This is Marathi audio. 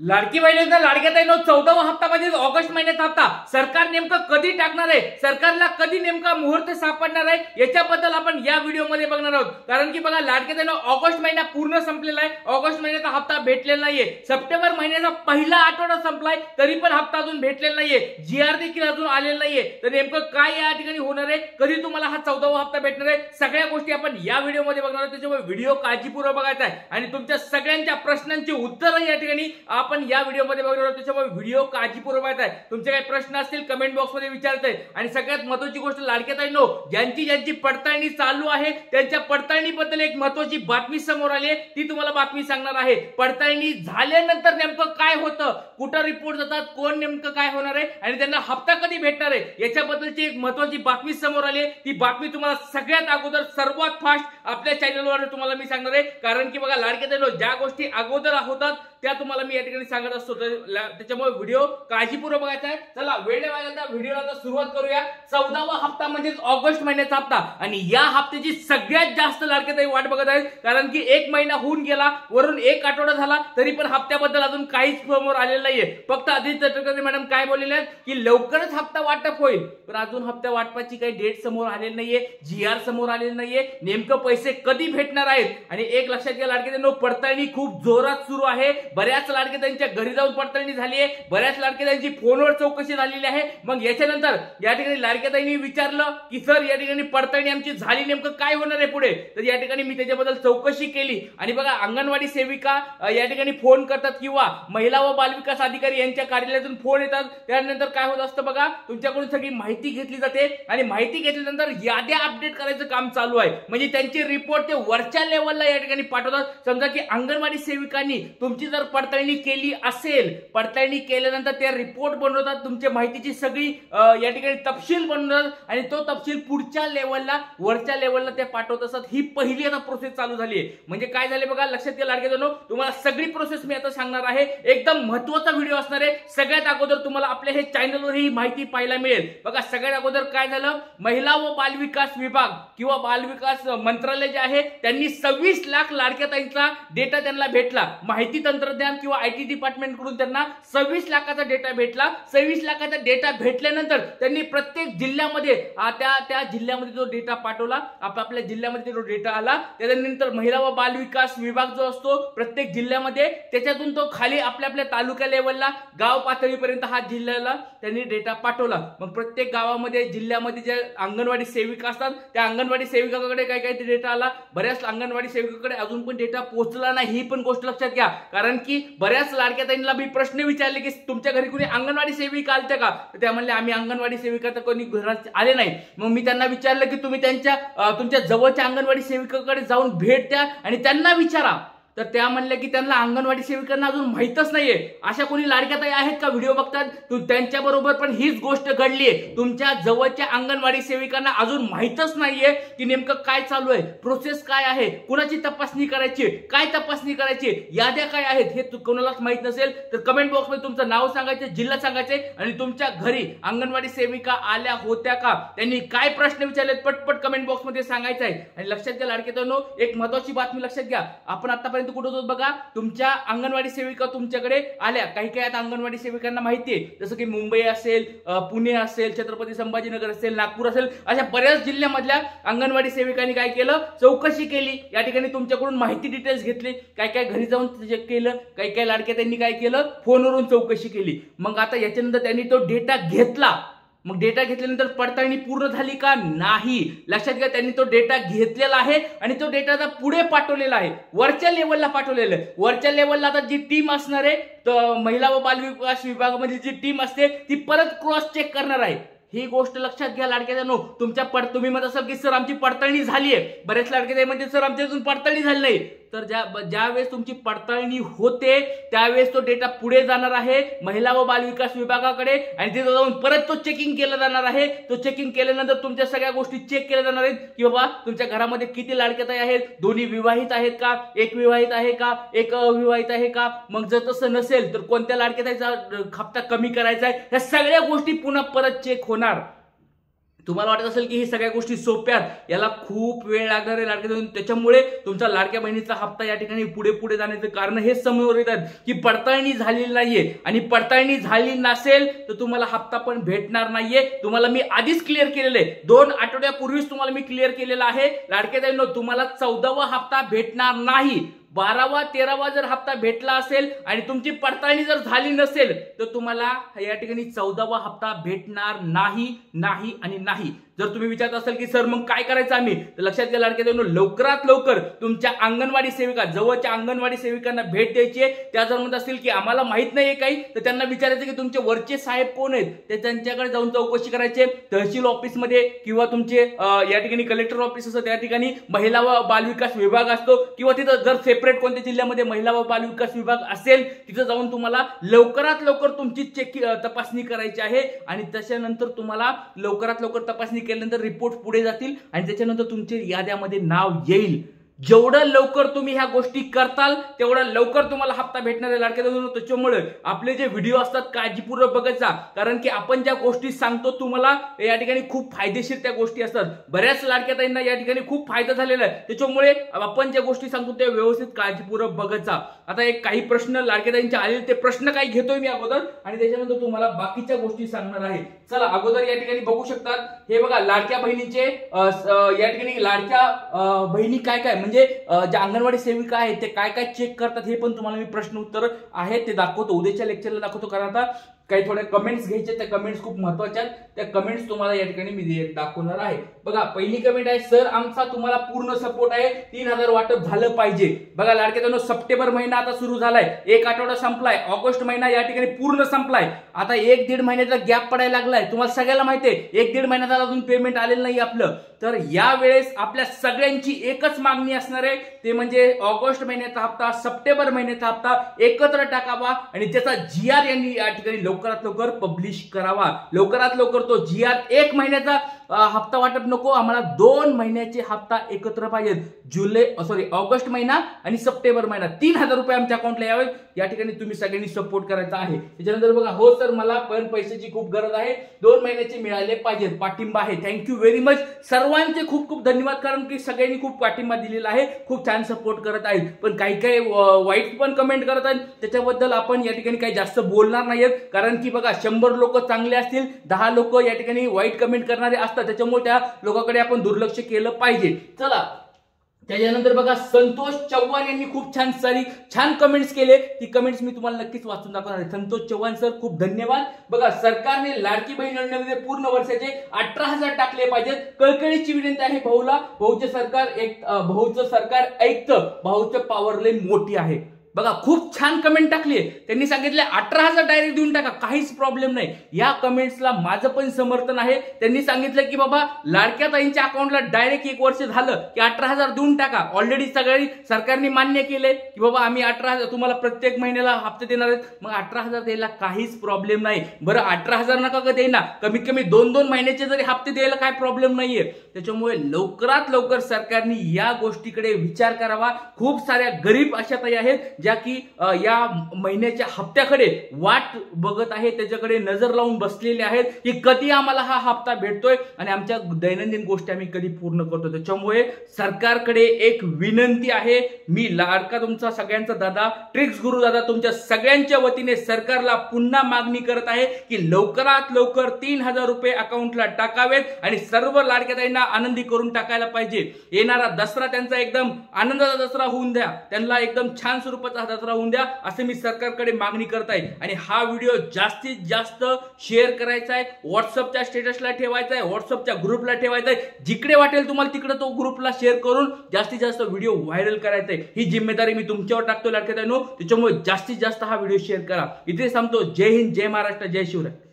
लाडकी बहिणीचा लाडक्या ताईंनो 14वा हप्ता म्हणजे ऑगस्ट महिन्याचा हप्ता सरकार नेमकं कधी टाकणार आहे, सरकारला कधी नेमका मुहूर्त सापडणार आहे याच्याबद्दल आपण या व्हिडिओमध्ये बघणार आहोत। कारण की बघा लाडक्या ताईंनो ऑगस्ट महिना पूर्ण संपलेला आहे, ऑगस्ट महिन्याचा हप्ता भेटलेला नाहीये, सप्टेंबर महिन्याचा पहिला आठवडा संपलाय तरी पण हप्ता अजून भेटलेला नाहीये, जीआर देखील अजून आलेला नाहीये। तर नेमकं काय या ठिकाणी होणार आहे, कधी तुम्हाला हा 14वा हप्ता भेटणार आहे, सगळ्या गोष्टी आपण या व्हिडिओमध्ये बघणार आहोत। त्याच्यामुळे व्हिडिओ काळजीपूर्वक बघायचा आहे आणि तुमच्या सगळ्यांच्या प्रश्नांची उत्तरं या ठिकाणी आपण या व्हिडिओमध्ये बघणार आहोत। त्याच्यामुळे व्हिडिओ काळजीपूर्वक बघायचा आहे। तुमचे काही प्रश्न असतील कमेंट बॉक्समध्ये विचारता येईल आणि सगळ्यात महत्त्वाची गोष्ट लाडक्या ताईंनो, ज्यांची पडताळणी चालू आहे त्यांच्या पडताळणीबद्दल एक महत्त्वाची बातमी समोर आली आहे, ती तुम्हाला बातमी सांगणार आहे। पडताळणी झाल्यानंतर नेमकं काय होतं, कुठं रिपोर्ट जातात, कोण नेमकं काय होणार आहे आणि त्यांना हप्ता कधी भेटणार आहे याच्याबद्दलची एक महत्त्वाची बातमी समोर आली आहे। ती बातमी तुम्हाला सगळ्यात अगोदर सर्वात फास्ट आपल्या चॅनलवर तुम्हाला मी सांगणार आहे। कारण की बघा लाडक्या ताईंनो, ज्या गोष्टी अगोदर होतात त्या तुम्हाला मी या ठिकाणी सांगत असतो, त्याच्यामुळे व्हिडिओ काळजीपूर्वक बघायचा आहे। चला वेळ न घालवता व्हिडिओला सुरुवात करूया। 14वा हप्ता म्हणजे ऑगस्ट महिन्याचा हप्ता आणि या हप्त्याची सगळ्यात जास्त लाडक्या ताई वाट बघत आहेत। कारण की एक महिना होऊन गेला, वरून एक आठवडा झाला तरी पण हप्त्याबद्दल अजून काहीच समोर आलेलं नाहीये। फक्त आदित्य तटकरे मॅडम काय बोललेले आहेत की लवकरच हप्ता वाटप होईल, पण अजून हप्ता वाटपाची काही डेट समोर आलेली नाहीये, जीआर समोर आलेली नाहीये, नेमकं पैसे कधी भेटणार आहेत। आणि एक लक्षात घ्या लाडक्या ताईंनो, पडताळणी खूप जोरात सुरू आहे। बऱ्याच लाडक्या ताईंच्या घरी जाऊन पडताळणी झाली आहे, बऱ्याच लाडक्या ताईंची फोनवर चौकशी झालेली आहे। मग याच्यानंतर या ठिकाणी लाडक्या ताईंनी विचारलं की सर या ठिकाणी पडताळणी आमची झाली, नेमकं काय होणार आहे पुढे। तर या ठिकाणी मी त्याच्याबद्दल चौकशी केली आणि बघा अंगणवाडी सेविका या ठिकाणी फोन करतात किंवा महिला व बालविकास अधिकारी यांच्या कार्यालयातून फोन येतात। त्यानंतर काय होत असतं बघा, तुमच्याकडून सगळी माहिती घेतली जाते आणि माहिती घेतल्यानंतर याद्या अपडेट करायचं काम चालू आहे। म्हणजे त्यांचे रिपोर्ट ते वरच्या लेवलला या ठिकाणी पाठवतात। समजा की अंगणवाडी सेविकांनी तुमची जर पडताळणी केली असेल, पडताळणी केल्यानंतर ते रिपोर्ट बनवतात, तुमच्या माहितीची सगळी या ठिकाणी तपशील बनवतात आणि तो तपशील पुढच्या लेवलला वरच्या लेवलला ते पाठवत असतात। ही पहिली आता प्रोसेस चालू झाली आहे। म्हणजे काय झाले बघा, लक्षात घ्या लाडक्या ताईंनो, तुम्हाला सगळी प्रोसेस मी आता सांगणार आहे। एकदम महत्त्वाचा व्हिडिओ असणार आहे। सगळ्यात अगोदर तुम्हाला आपल्या हे चॅनलवर ही माहिती पाहायला मिळेल। बघा सगळ्यात अगोदर काय झालं, महिला व बालविकास विभाग किंवा बालविकास मंत्रालय जे आहे त्यांनी 26 लाख लाडक्या ताईंचा डेटा त्यांना भेटला। माहिती तंत्रज्ञान किंवा आयटी डिपार्टमेंट कडून त्यांना 26 लाखाचा डेटा भेटला। 26 लाखाचा डेटा भेटल्यानंतर त्यांनी प्रत्येक जिल्ह्यामध्ये त्या जिल्ह्यामध्ये जो डेटा पाठवला, आपल्या जिल्ह्यामध्ये जो डेटा आला, त्यानंतर महिला व बाल विकास विभाग जो असतो प्रत्येक जिल्ह्यामध्ये, त्याच्यातून तो खाली आपल्या तालुका लेवलला गाव पातळीपर्यंत हा जिल्ह्याला त्यांनी डेटा पाठवला। मग प्रत्येक गावामध्ये जिल्ह्यामध्ये जे अंगणवाडी सेविका असतात त्या अंगणवाडी सेविकाकडे काय डेटा आला, बऱ्याच अंगणवाडी सेविकाकडे अजून पण डेटा पोहोचला नाही, ही पण गोष्ट लक्षात घ्या। कारण की बऱ्याच लाडक्या ताईंना मी प्रश्न विचारले की तुमच्या घरी कोणी अंगणवाडी सेविका आलत्या का, त्या म्हणले आम्ही अंगणवाडी सेविका तर कोणी घरात आले नाही। मग मी त्यांना विचारलं की तुम्ही तुमच्या जवळच्या अंगणवाडी सेविकाकडे जाऊन भेट द्या आणि त्यांना विचारा। तर त्या म्हणल्या की त्यांना अंगणवाडी सेविकांना अजून माहितच नाहीये। अशा कोणी लाडक्या ताई आहेत का व्हिडिओ बघतात, त्यांच्या बरोबर पण हीच गोष्ट घडलीये। तुमच्या जवळच्या अंगणवाडी सेविकांना अजून माहितच नाहीये की नेमकं काय चालू आहे, प्रोसेस काय आहे, कुणाची तपासणी करायची, काय तपासणी करायची, याद्या काय आहेत, हे कोणालाच माहित नसेल तर कमेंट बॉक्समध्ये तुमचं नाव सांगायचं, जिल्हा सांगायचे आणि तुमच्या घरी अंगणवाडी सेविका आल्या होत्या का, त्यांनी काय प्रश्न विचारलेत पटपट कमेंट बॉक्समध्ये सांगायचं आहे। आणि लक्षात घ्या लाडक्या ताईंनो, एक महत्त्वाची बातमी लक्षात घ्या, आपण आतापर्यंत कुठं होतो बघा, तुमच्या अंगणवाडी सेविका तुमच्याकडे आल्या, काही आता अंगणवाडी सेविकांना माहिती आहे, जसं की मुंबई असेल, पुणे असेल, छत्रपती संभाजीनगर असेल, नागपूर असेल, अशा बऱ्याच जिल्ह्यामधल्या अंगणवाडी सेविकांनी काय केलं, चौकशी केली, या ठिकाणी तुमच्याकडून माहिती डिटेल्स घेतली, काय घरी जाऊन चेक केलं, काही लाडक्या त्यांनी काय केलं, फोनवरून चौकशी केली। मग आता याच्यानंतर त्यांनी तो डेटा घेतला। मग डेटा घेतल्यानंतर पडताळणी पूर्ण झाली का, नाही। लक्षात घ्या, त्यांनी तो डेटा घेतलेला आहे आणि तो डेटा आता पुढे पाठवलेला आहे, वरच्या लेवलला पाठवलेला आहे। वरच्या लेवलला आता जी टीम असणार आहे, तर महिला व बाल विकास विभागामधली जी टीम असते ती परत क्रॉस चेक करणार आहे। ही गोष्ट लक्षात घ्या लाडक्या ताईंनो, तुम्ही म्हणत असाल की सर आमची पडताळणी झाली आहे, बरेच लाडक्या ताई म्हणजे सर आमची अजून पडताळणी झाली नाही। तर ज्या वेळेस तुमची पडताळणी होते त्यावेळेस तो डेटा पुढे जाणार आहे महिला व बाल विकास विभागाकडे आणि तिथे जाऊन परत तो चेकिंग केला जाणार आहे। तो चेकिंग केल्यानंतर तुमच्या सगळ्या गोष्टी चेक केल्या जाणार आहेत की बाबा तुमच्या घरामध्ये किती लाडक्या ताई आहेत, दोन्ही विवाहित आहेत का, एक विवाहित आहे का, एक अविवाहित आहे का, मग जर तसं नसेल तर कोणत्या लाडक्या ताईचा हप्ता कमी करायचा आहे, या सगळ्या गोष्टी पुन्हा परत चेक होणार। तुम्हाला वाटत असेल की ही सगळ्या गोष्टी सोप्या आहेत, याला खूप वेळ लागणार आहे लाडक्या बहिणी, त्याच्यामुळे तुमचा लाडक्या बहिणीचा हप्ता या ठिकाणी पुढे पुढे जाण्याचं कारण हे समोर येतात की पडताळणी झालेली नाहीये, आणि पडताळणी झाली नसेल तर तुम्हाला हप्ता पण भेटणार नाहीये. तुम्हाला मी आधीच क्लिअर केलेलं आहे, 2 आठवड्यापूर्वीच तुम्हाला मी क्लिअर केलेलं आहे लाडक्या बहिणींनो, तुम्हाला 14वा हप्ता भेटणार नाही. 12वा 13वा जर हप्ता भेटला असेल आणि तुमची पडताळणी जर झाली नसेल तर तुम्हाला या ठिकाणी 14वा हप्ता भेटणार नाही नाही आणि नाही. जर तुम्ही विचारत असाल की सर मग काय करायचं आम्ही, तर लक्षात घ्या लाडक्या बहिणींनो, लवकरात लवकर तुमच्या अंगणवाडी सेविका, जवळच्या अंगणवाडी सेविकांना भेट द्यायची आहे. त्या जर म्हणत असतील की आम्हाला माहित नाहीये काही, तर त्यांना विचारायचं की तुमचे वरचे साहेब कोण आहेत, ते त्यांच्याकडे जाऊन चौकशी करायचे. तहसील ऑफिसमध्ये किंवा तुमचे या ठिकाणी कलेक्टर ऑफिस असतं, त्या ठिकाणी महिला व बालविकास विभाग असतो, किंवा तिथं जर सेपरेट कोणत्या जिल्ह्यामध्ये महिला व बालविकास विभाग असेल तिथं जाऊन तुम्हाला लवकरात लवकर तुमची तपासणी करायची आहे. आणि त्याच्यानंतर तुम्हाला लवकरात लवकर तपासणी केल्यानंतर रिपोर्ट पुढे जातील आणि त्याच्यानंतर तुमच्या याद्यामध्ये नाव येईल. जेवढं लवकर तुम्ही ह्या गोष्टी करताल तेवढं लवकर तुम्हाला हप्ता भेटणार आहे लाडक्या बहिणींनो. त्याच्यामुळे आपले जे व्हिडिओ असतात काळजीपूर्वक बघायचा, कारण की आपण ज्या गोष्टी सांगतो तुम्हाला या ठिकाणी खूप फायदेशीर त्या गोष्टी असतात. बऱ्याच लाडक्या ताईंना या ठिकाणी खूप फायदा झालेला आहे, त्याच्यामुळे आपण ज्या गोष्टी सांगतो त्या व्यवस्थित काळजीपूर्वक बघायचा. आता एक काही प्रश्न लाडक्या ताईंचे आलेले, ते प्रश्न काही घेतोय मी अगोदर आणि त्याच्यानंतर तुम्हाला बाकीच्या गोष्टी सांगणार आहे. चला अगोदर या ठिकाणी बघू शकतात, हे बघा लाडक्या बहिणीचे या ठिकाणी लाडक्या बहिणी काय काय म्हणजे ज्या अंगणवाडी सेविका आहेत ते काय काय चेक करतात हे पण तुम्हाला मी प्रश्न उत्तर आहे ते दाखवतो, उद्याच्या लेक्चरला दाखवतो. कारण आता काही थोड्या कमेंट्स घ्यायचे, त्या कमेंट्स खूप महत्वाच्या आहेत, त्या कमेंट्स तुम्हाला या ठिकाणी मी दाखवणार आहे. बघा पहिली कमेंट आहे, सर आमचा तुम्हाला पूर्ण सपोर्ट आहे, 3000 वाटप झालं पाहिजे. बघा लाडक्या बहिणींनो, सप्टेंबर महिना आता सुरू झालाय, 1 आठवडा संपलाय, ऑगस्ट महिना या ठिकाणी पूर्ण संपलाय, आता 1-1.5 महिन्याचा गॅप पडायला लागलाय. तुम्हाला सगळ्याला माहिती आहे 1-1.5 महिन्याचा अजून पेमेंट आलेलं नाही आपलं. तर यावेळेस आपल्या सगळ्यांची एकच मागणी असणार आहे, ते म्हणजे ऑगस्ट महिन्याचा हप्ता, सप्टेंबर महिन्याचा हप्ता एकत्र टाकावा आणि त्याचा GR यांनी या ठिकाणी लवकरात लवकर पब्लिश करावा. लवकरात लवकर तो GR 1 महिन्याचा हप्ता वाटप नको, आम्हाला 2 महिन्याचे हप्ता एकत्र पाहिजेत. ऑगस्ट महिना आणि सप्टेंबर महिना 3000 रुपये आमच्या अकाउंटला यावेत. या ठिकाणी तुम्ही सगळ्यांनी सपोर्ट करायचा आहे. त्याच्यानंतर बघा, हो सर मला पण पैशाची खूप गरज आहे, 2 महिन्याचे मिळाले पाहिजेत, पाठिंबा आहे. थँक्यू व्हेरी मच, सर्वांचे खूप खूप धन्यवाद, कारण की सगळ्यांनी खूप पाठिंबा दिलेला आहे, खूप छान सपोर्ट करत आहेत. पण काही काही वाईट पण कमेंट करत आहेत, त्याच्याबद्दल आपण या ठिकाणी काही जास्त बोलणार नाहीत. कारण की बघा 100 लोक चांगले असतील, 10 लोक या ठिकाणी वाईट कमेंट करणारे असतात, त्याच्यामुळे त्या लोकांकडे आपण दुर्लक्ष केलं पाहिजे. चला त्याच्यानंतर बघा, संतोष चव्हाण यांनी खूप छान कमेंट्स केले, ती कमेंट्स मी तुम्हाला नक्कीच वाचून दाखवणार आहे. संतोष चव्हाण सर खूप धन्यवाद. बघा, सरकारने लाडकी बहीण योजनेमध्ये पूर्ण वर्षाचे 18,000 टाकले पाहिजेत. कळकळीची विनंती आहे भाऊला, भाऊचं सरकार ऐकतं, भाऊचं पॉवर लय मोठी आहे. बघा खूप छान कमेंट टाकली, त्यांनी सांगितले 18,000 डायरेक्ट देऊन टाका, काहीच प्रॉब्लेम नाही. या कमेंट्सला माझं पण समर्थन आहे. त्यांनी सांगितलं की बाबा लाडक्या ताईंच्या अकाउंटला डायरेक्ट 1 वर्ष झालं की 18,000 देऊन टाका. ऑलरेडी सगळी सरकारने मान्य केले की बाबा आम्ही 18,000 तुम्हाला प्रत्येक महिन्याला हप्ते देणार आहेत. मग 18,000 द्यायला काहीच प्रॉब्लेम नाही. बरं 18,000 नका का देईना, कमीत कमी 2-2 महिन्याचे जरी हप्ते द्यायला काय प्रॉब्लेम नाहीये. त्याच्यामुळे लवकरात लवकर सरकारने या गोष्टीकडे विचार करावा. खूप साऱ्या गरीब अशा ताई आहेत ज्या की या महिन्याच्या हप्त्याकडे वाट बघत आहे, त्याच्याकडे नजर लावून बसलेले आहेत की कधी आम्हाला हा हप्ता भेटतोय आणि आमच्या दैनंदिन गोष्टी आम्ही कधी पूर्ण करतो. त्याच्यामुळे सरकारकडे एक विनंती आहे, मी लाडका तुमचा सगळ्यांचा दादा, ट्रिक्स गुरु दादा, तुमच्या सगळ्यांच्या वतीने सरकारला पुन्हा मागणी करत आहे की लवकरात लवकर 3000 रुपये अकाउंटला टाकावेत आणि सर्व लाडक्या ताईंना आनंदी करून टाकायला पाहिजे. येणारा दसरा त्यांचा एकदम आनंदाचा दसरा होऊन द्या, त्यांना एकदम छान स्वरूपात दसरा होऊन द्या, असे मी सरकारकडे मागणी करत आहे. आणि हा व्हिडिओ जास्तीत जास्त शेअर करायचा आहे, व्हॉट्सअपच्या स्टेटसला ठेवायचा आहे, व्हॉट्सअपच्या ग्रुपला ठेवायचा आहे, जिकडे वाटेल तुम्हाला तिकडे तो ग्रुपला शेअर करून जास्तीत जास्त व्हिडिओ व्हायरल करायचा आहे. ही जिम्मेदारी मी तुमच्यावर टाकतो लाडक्या ताईंनो, त्याच्यामुळे जास्तीत जास्त हा व्हिडिओ शेअर करा. इथे थांबतो. जय हिंद, जय महाराष्ट्र, जय शिवराय.